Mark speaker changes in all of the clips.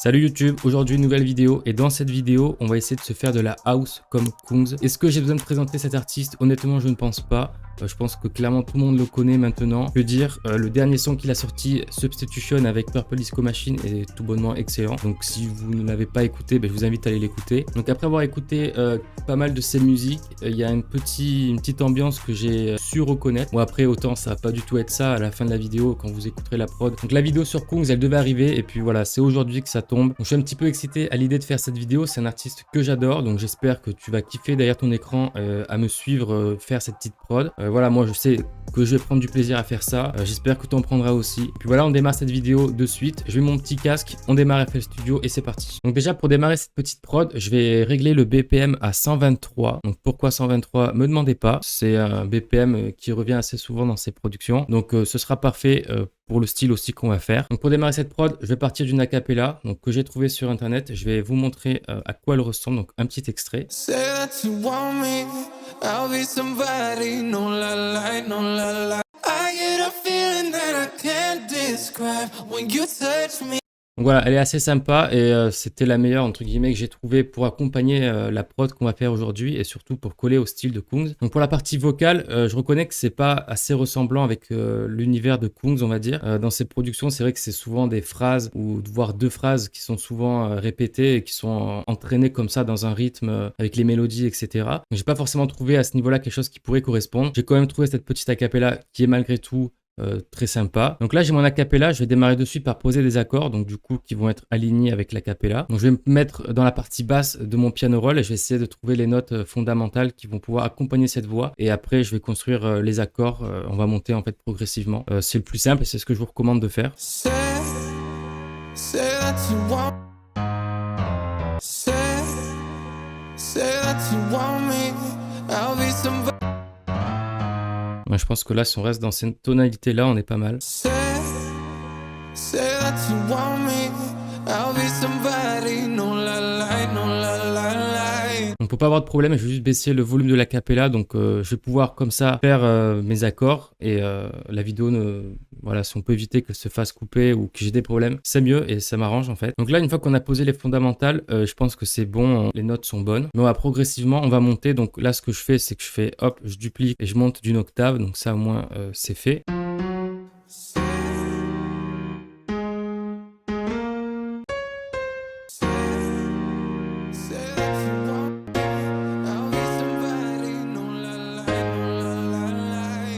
Speaker 1: Salut YouTube, aujourd'hui une nouvelle vidéo et dans cette vidéo on va essayer de se faire de la house comme Kungs. Est-ce que j'ai besoin de présenter cet artiste? Honnêtement je ne pense pas. Je pense que clairement tout le monde le connaît maintenant. Je veux dire, le dernier son qu'il a sorti, Substitution avec Purple Disco Machine, est tout bonnement excellent. Donc si vous ne l'avez pas écouté, je vous invite à aller l'écouter. Donc après avoir écouté pas mal de ses musiques, il y a une petite ambiance que j'ai su reconnaître. Bon après autant ça va pas du tout être ça à la fin de la vidéo quand vous écouterez la prod. Donc la vidéo sur Kungs elle devait arriver et puis voilà, c'est aujourd'hui que ça tombe. Donc je suis un petit peu excité à l'idée de faire cette vidéo. C'est un artiste que j'adore, donc j'espère que tu vas kiffer derrière ton écran à me suivre faire cette petite prod. Voilà, moi je sais que je vais prendre du plaisir à faire ça. J'espère que tu en prendras aussi. Et puis voilà, on démarre cette vidéo de suite. Je mets mon petit casque, on démarre FL Studio et c'est parti. Donc déjà pour démarrer cette petite prod, je vais régler le BPM à 123. Donc pourquoi 123? Me demandez pas. C'est un BPM qui revient assez souvent dans ces productions. Donc ce sera parfait pour le style aussi qu'on va faire. Donc pour démarrer cette prod, je vais partir d'une acapella donc que j'ai trouvé sur internet. Je vais vous montrer à quoi elle ressemble. Donc un petit extrait. I'll be somebody, no la la, no la la. I get a feeling that I can't describe when you touch me. Donc voilà, elle est assez sympa et c'était la meilleure entre guillemets que j'ai trouvé pour accompagner la prod qu'on va faire aujourd'hui et surtout pour coller au style de Kungs. Donc pour la partie vocale, je reconnais que c'est pas assez ressemblant avec l'univers de Kungs, on va dire. Dans ses productions, c'est vrai que c'est souvent des phrases ou voire deux phrases qui sont souvent répétées et qui sont entraînées comme ça dans un rythme avec les mélodies, etc. Donc j'ai pas forcément trouvé à ce niveau-là quelque chose qui pourrait correspondre. J'ai quand même trouvé cette petite acapella qui est malgré tout très sympa. Donc là j'ai mon acapella, je vais démarrer dessus par poser des accords, donc du coup qui vont être alignés avec l'acapella. Donc je vais me mettre dans la partie basse de mon piano roll et je vais essayer de trouver les notes fondamentales qui vont pouvoir accompagner cette voix. Et après je vais construire les accords, on va monter en fait progressivement. C'est le plus simple et c'est ce que je vous recommande de faire. Je pense que là, si on reste dans cette tonalité-là, on est pas mal. Donc pour pas avoir de problème, je vais juste baisser le volume de l'acapella. Donc je vais pouvoir comme ça faire mes accords. Et la vidéo, voilà, si on peut éviter qu'elle se fasse couper ou que j'ai des problèmes, c'est mieux et ça m'arrange en fait. Donc là, une fois qu'on a posé les fondamentales, je pense que c'est bon, les notes sont bonnes. Mais on va progressivement, on va monter. Donc là, ce que je fais, c'est que je fais hop, je duplique et je monte d'une octave. Donc ça, au moins, c'est fait.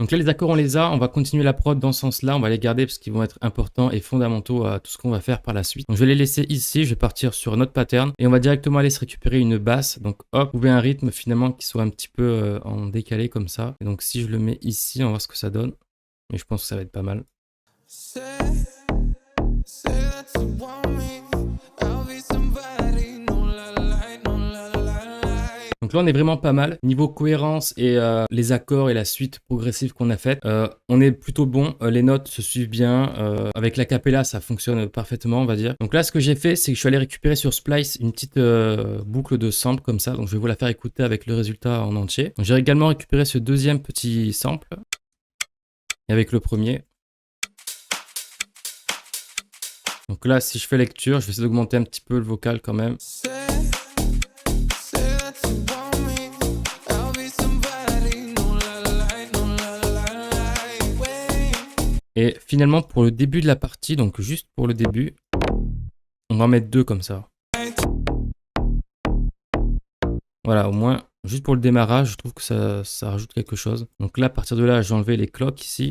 Speaker 1: Donc là, les accords, on les a. On va continuer la prod dans ce sens-là. On va les garder parce qu'ils vont être importants et fondamentaux à tout ce qu'on va faire par la suite. Donc je vais les laisser ici. Je vais partir sur un autre pattern et on va directement aller se récupérer une basse. Donc hop, trouver un rythme finalement qui soit un petit peu en décalé comme ça. Et donc si je le mets ici, on va voir ce que ça donne. Mais je pense que ça va être pas mal. Donc là, on est vraiment pas mal. Niveau cohérence et les accords et la suite progressive qu'on a faite, on est plutôt bon. Les notes se suivent bien. Avec l'acapella, ça fonctionne parfaitement, on va dire. Donc là, ce que j'ai fait, c'est que je suis allé récupérer sur Splice une petite boucle de sample comme ça. Donc je vais vous la faire écouter avec le résultat en entier. J'ai également récupéré ce deuxième petit sample. Et avec le premier. Donc là, si je fais lecture, je vais essayer d'augmenter un petit peu le vocal quand même. Et finalement, pour le début de la partie, donc juste pour le début, on va en mettre deux comme ça. Voilà, au moins, juste pour le démarrage, je trouve que ça rajoute quelque chose. Donc là, à partir de là, j'ai enlevé les cloques ici.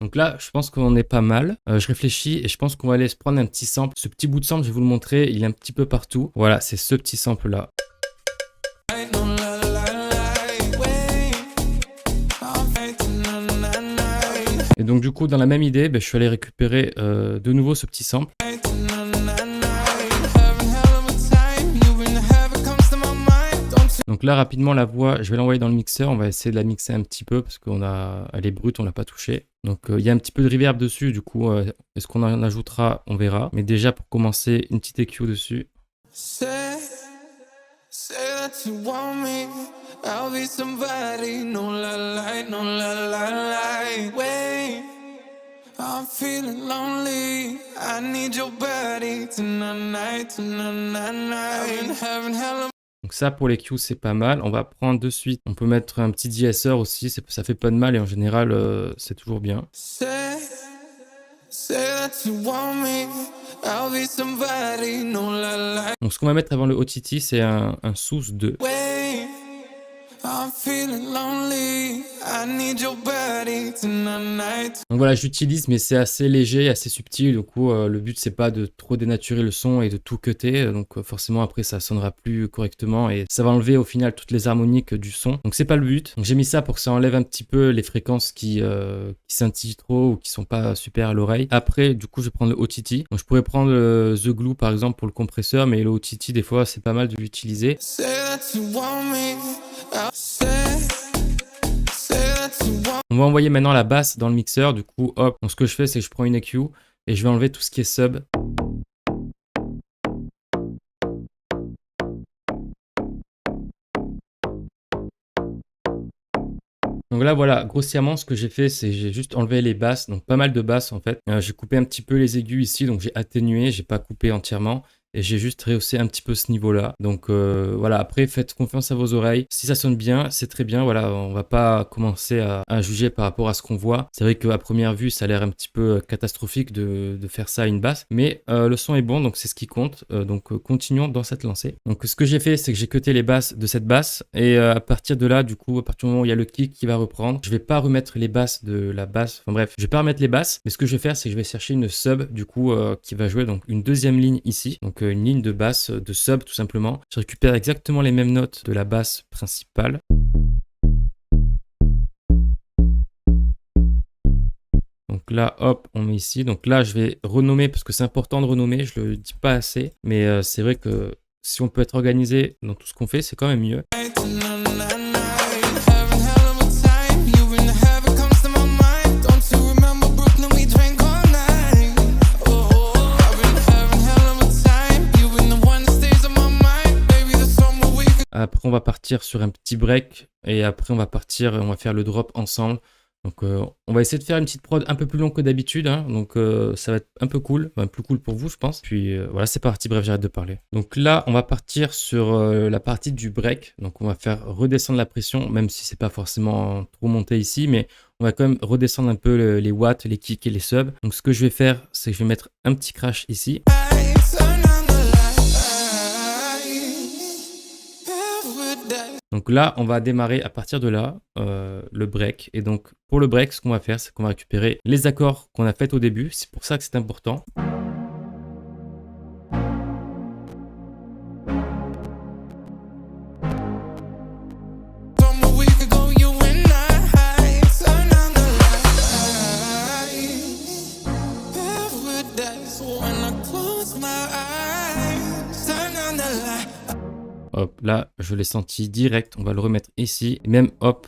Speaker 1: Donc là, je pense qu'on est pas mal. Je réfléchis et je pense qu'on va aller se prendre un petit sample. Ce petit bout de sample, je vais vous le montrer, il est un petit peu partout. Voilà, c'est ce petit sample-là. Et donc du coup, dans la même idée, je suis allé récupérer de nouveau ce petit sample. Donc là, rapidement, la voix, je vais l'envoyer dans le mixeur. On va essayer de la mixer un petit peu parce qu'elle est brute, on l'a pas touchée. Donc il y a un petit peu de reverb dessus. Du coup, est-ce qu'on en ajoutera? On verra. Mais déjà, pour commencer, une petite EQ dessus.
Speaker 2: I'll be somebody, no la la, no la la la. Wait, I'm feeling lonely. I need your body tonight, tonight. I've been having hella.
Speaker 1: Donc ça pour les cues c'est pas mal. On va prendre de suite. On peut mettre un petit de-esser aussi, ça fait pas de mal et en général c'est toujours bien.
Speaker 2: Say that you want me. I'll be somebody, no la la.
Speaker 1: Donc ce qu'on va mettre avant le OTT c'est un sous de.
Speaker 2: Wait, I'm feeling lonely. I need your body tonight.
Speaker 1: Donc voilà, j'utilise, mais c'est assez léger, assez subtil. Du coup, le but, c'est pas de trop dénaturer le son et de tout cutter. Donc forcément, après, ça sonnera plus correctement et ça va enlever au final toutes les harmoniques du son. Donc c'est pas le but. Donc j'ai mis ça pour que ça enlève un petit peu les fréquences qui scintillent trop ou qui sont pas super à l'oreille. Après, du coup, je vais prendre le OTT. Donc je pourrais prendre The Glue, par exemple, pour le compresseur, mais le OTT, des fois, c'est pas mal de l'utiliser.
Speaker 2: Say that you want me.
Speaker 1: On va envoyer maintenant la basse dans le mixeur, du coup hop, donc ce que je fais c'est que je prends une EQ et je vais enlever tout ce qui est sub. Donc là voilà, grossièrement ce que j'ai fait c'est j'ai juste enlevé les basses, donc pas mal de basses en fait. J'ai coupé un petit peu les aigus ici, donc j'ai atténué, j'ai pas coupé entièrement. Et j'ai juste rehaussé un petit peu ce niveau-là. Donc voilà, après faites confiance à vos oreilles. Si ça sonne bien, c'est très bien. Voilà, on va pas commencer à juger par rapport à ce qu'on voit. C'est vrai qu'à première vue, ça a l'air un petit peu catastrophique de faire ça à une basse. Mais le son est bon, donc c'est ce qui compte. Donc continuons dans cette lancée. Donc ce que j'ai fait, c'est que j'ai cuté les basses de cette basse. Et à partir de là, du coup, à partir du moment où il y a le kick qui va reprendre, je vais pas remettre les basses de la basse. Enfin bref, je vais pas remettre les basses. Mais ce que je vais faire, c'est que je vais chercher une sub, du coup, qui va jouer donc une deuxième ligne ici. Donc une ligne de basse, de sub tout simplement. Je récupère exactement les mêmes notes de la basse principale. Donc là, hop, on met ici. Donc là, je vais renommer parce que c'est important de renommer. Je le dis pas assez, mais c'est vrai que si on peut être organisé dans tout ce qu'on fait, c'est quand même mieux. Après, on va partir sur un petit break et après, on va faire le drop ensemble. Donc, on va essayer de faire une petite prod un peu plus longue que d'habitude. Hein. Donc, ça va être un peu cool, enfin, plus cool pour vous, je pense. Puis voilà, c'est parti. Bref, j'arrête de parler. Donc là, on va partir sur la partie du break. Donc, on va faire redescendre la pression, même si c'est pas forcément trop monté ici, mais on va quand même redescendre un peu les watts, les kicks et les subs. Donc, ce que je vais faire, c'est que je vais mettre un petit crash ici. Donc là, on va démarrer à partir de là, le break. Et donc, pour le break, ce qu'on va faire, c'est qu'on va récupérer les accords qu'on a fait au début. C'est pour ça que c'est important. Hop, là, je l'ai senti direct. On va le remettre ici. Et même, hop,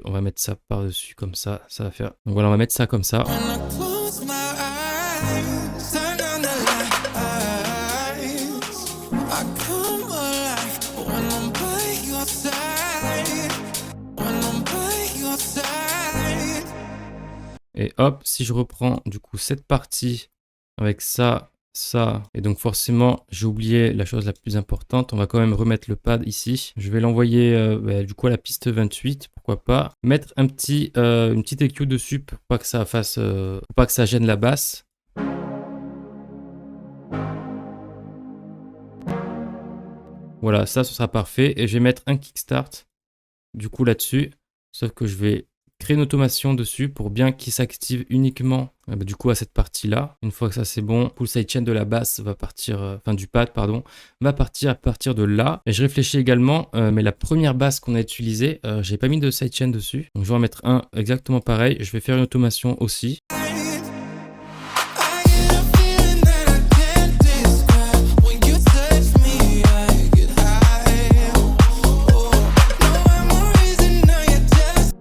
Speaker 1: on va mettre ça par-dessus comme ça. Ça va faire. Donc voilà, on va mettre ça comme ça. Et hop, si je reprends du coup cette partie avec ça, ça, et donc forcément j'ai oublié la chose la plus importante, on va quand même remettre le pad ici. Je vais l'envoyer du coup à la piste 28, pourquoi pas. Mettre une petite EQ dessus pour pas que ça fasse, pour pas que ça gêne la basse. Voilà, ça ce sera parfait. Et je vais mettre un kickstart du coup là-dessus, sauf que je vais créer une automation dessus pour bien qu'il s'active uniquement du coup à cette partie là. Une fois que ça c'est bon, le sidechain de la basse va partir, enfin du pad pardon, va partir à partir de là. Et je réfléchis également, mais la première basse qu'on a utilisée, j'ai pas mis de sidechain dessus, donc je vais en mettre un exactement pareil. Je vais faire une automation aussi.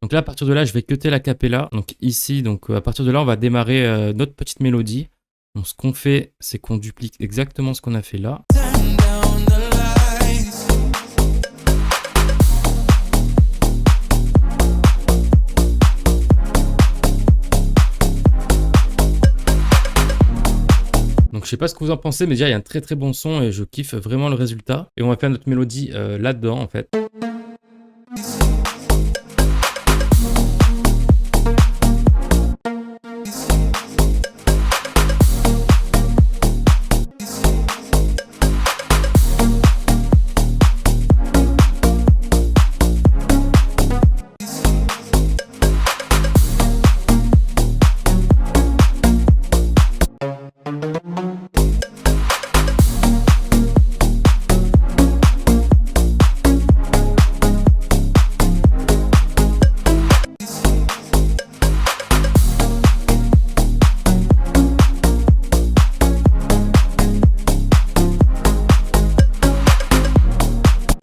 Speaker 1: Donc là, à partir de là, je vais cutter la cappella. Donc ici, donc à partir de là, on va démarrer notre petite mélodie. Donc ce qu'on fait, c'est qu'on duplique exactement ce qu'on a fait là. Donc je sais pas ce que vous en pensez, mais déjà il y a un très très bon son et je kiffe vraiment le résultat. Et on va faire notre mélodie là-dedans en fait.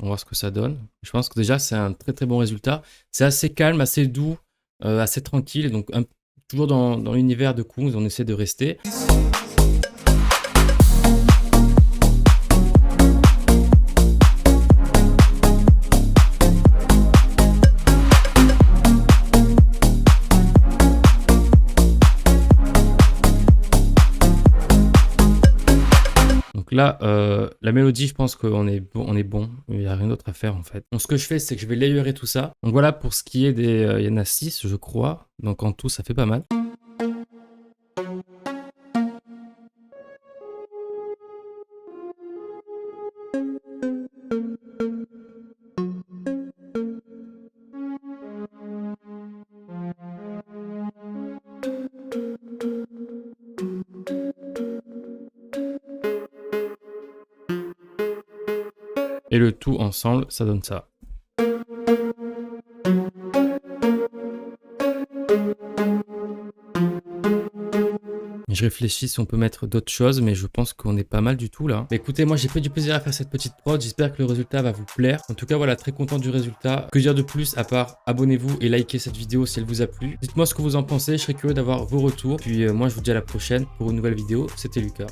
Speaker 1: On va voir ce que ça donne. Je pense que déjà c'est un très très bon résultat. C'est assez calme, assez doux, assez tranquille. Donc toujours dans l'univers de Kungs, on essaie de rester. Là, la mélodie, je pense qu'on est bon, il n'y a rien d'autre à faire en fait. Donc ce que je fais, c'est que je vais layerer tout ça. Donc voilà pour ce qui est des... il y en a 6, je crois. Donc en tout, ça fait pas mal. Et le tout ensemble, ça donne ça. Je réfléchis si on peut mettre d'autres choses, mais je pense qu'on est pas mal du tout là. Mais écoutez, moi j'ai pris du plaisir à faire cette petite prod, j'espère que le résultat va vous plaire. En tout cas voilà, très content du résultat. Que dire de plus à part abonnez-vous et likez cette vidéo si elle vous a plu. Dites-moi ce que vous en pensez, je serais curieux d'avoir vos retours. Puis moi je vous dis à la prochaine pour une nouvelle vidéo, c'était Lucas.